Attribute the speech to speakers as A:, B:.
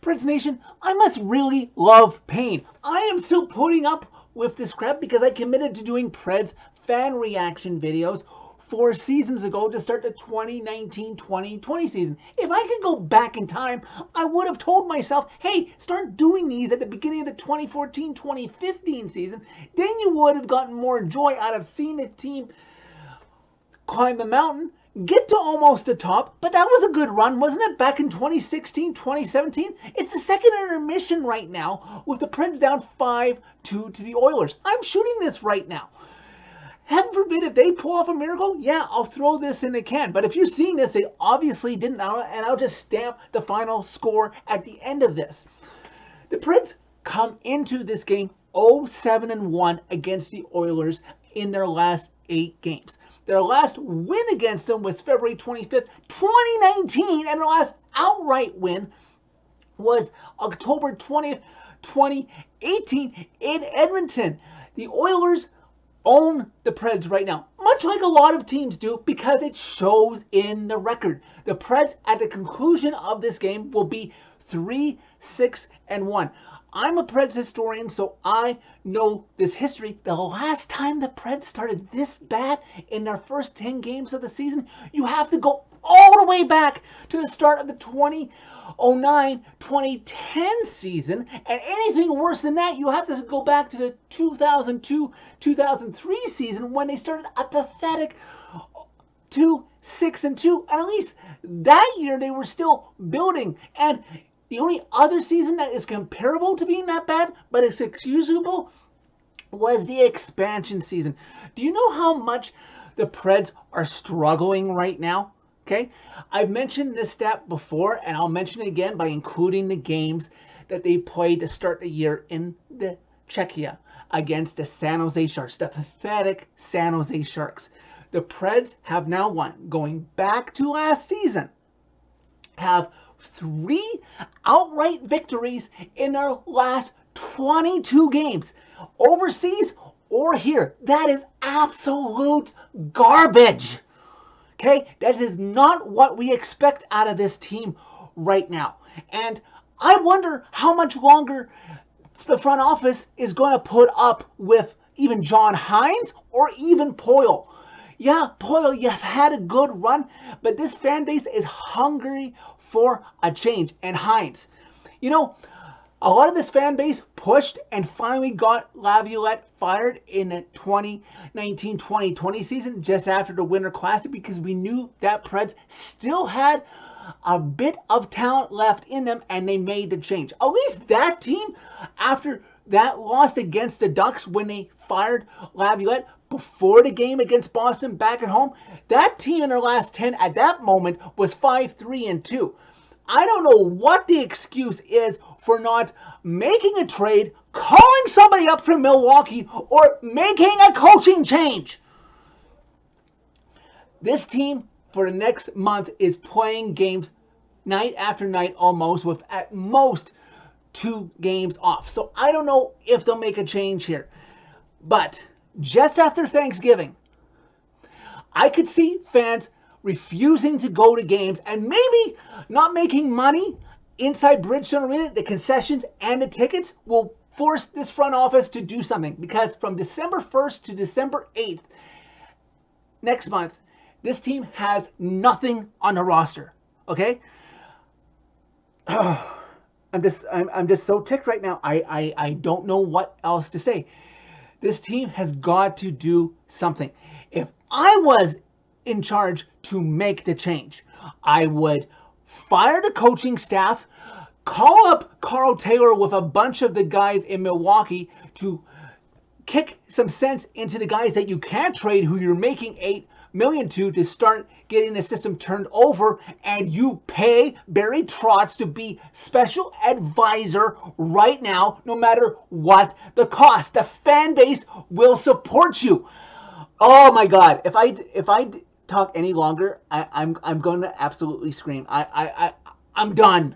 A: Preds Nation, I must really love pain. I am still putting up with this crap because I committed to doing Preds fan reaction videos 4 seasons ago to start the 2019-2020 season. If I could go back in time, I would have told myself, hey, start doing these at the beginning of the 2014-2015 season. Then you would have gotten more joy out of seeing the team climb the mountain, get to almost the top, but that was a good run, wasn't it, back in 2016, 2017? It's the second intermission right now with the Preds down 5-2 to the Oilers. I'm shooting this right now. Heaven forbid if they pull off a miracle, yeah, I'll throw this in the can. But if you're seeing this, they obviously didn't, and I'll just stamp the final score at the end of this. The Preds come into this game 0-7-1 against the Oilers in their last 8 games. Their last win against them was February 25th, 2019, and their last outright win was October 20th, 2018 in Edmonton. The Oilers own the Preds right now, much like a lot of teams do, because it shows in the record. The Preds, at the conclusion of this game, will be 3-6-1. I'm a Preds historian, so I know this history. The last time the Preds started this bad in their first 10 games of the season, you have to go all the way back to the start of the 2009-2010 season. And anything worse than that, you have to go back to the 2002-2003 season when they started a pathetic 2-6-2. And at least that year they were still building. And the only other season that is comparable to being that bad, but it's excusable, was the expansion season. Do you know how much the Preds are struggling right now? Okay, I've mentioned this stat before, and I'll mention it again by including the games that they played to start the year in the Czechia against the San Jose Sharks, the pathetic San Jose Sharks. The Preds have now won, going back to last season, have 3 outright victories in their last 22 games, overseas or here. That is absolute garbage. Okay, that is not what we expect out of this team right now. And I wonder how much longer the front office is going to put up with even John Hines or even Poyle. Yeah, Poyle, you've had a good run, but this fan base is hungry for a change. And Hines, you know, a lot of this fan base pushed and finally got Laviolette fired in the 2019-2020 season just after the Winter Classic because we knew that Preds still had a bit of talent left in them and they made the change. At least that team, after that loss against the Ducks when they fired Laviolette before the game against Boston back at home, that team in their last 10 at that moment was 5-3-2. I don't know what the excuse is for not making a trade, calling somebody up from Milwaukee, or making a coaching change. This team for the next month is playing games night after night almost, with at most 2 games off. So I don't know if they'll make a change here. But just after Thanksgiving, I could see fans refusing to go to games and maybe not making money inside Bridgestone Arena. The concessions and the tickets will force this front office to do something, because from December 1st to December 8th next month, this team has nothing on the roster. Okay? I'm just so ticked right now. I don't know what else to say. This team has got to do something. If I was in charge to make the change, I would fire the coaching staff, call up Carl Taylor with a bunch of the guys in Milwaukee to kick some sense into the guys that you can't trade, who you're making $8 million to start getting the system turned over, and you pay Barry Trotz to be special advisor right now, no matter what the cost. The fan base will support you. Oh my God! If I talk any longer, I'm going to absolutely scream. I'm done.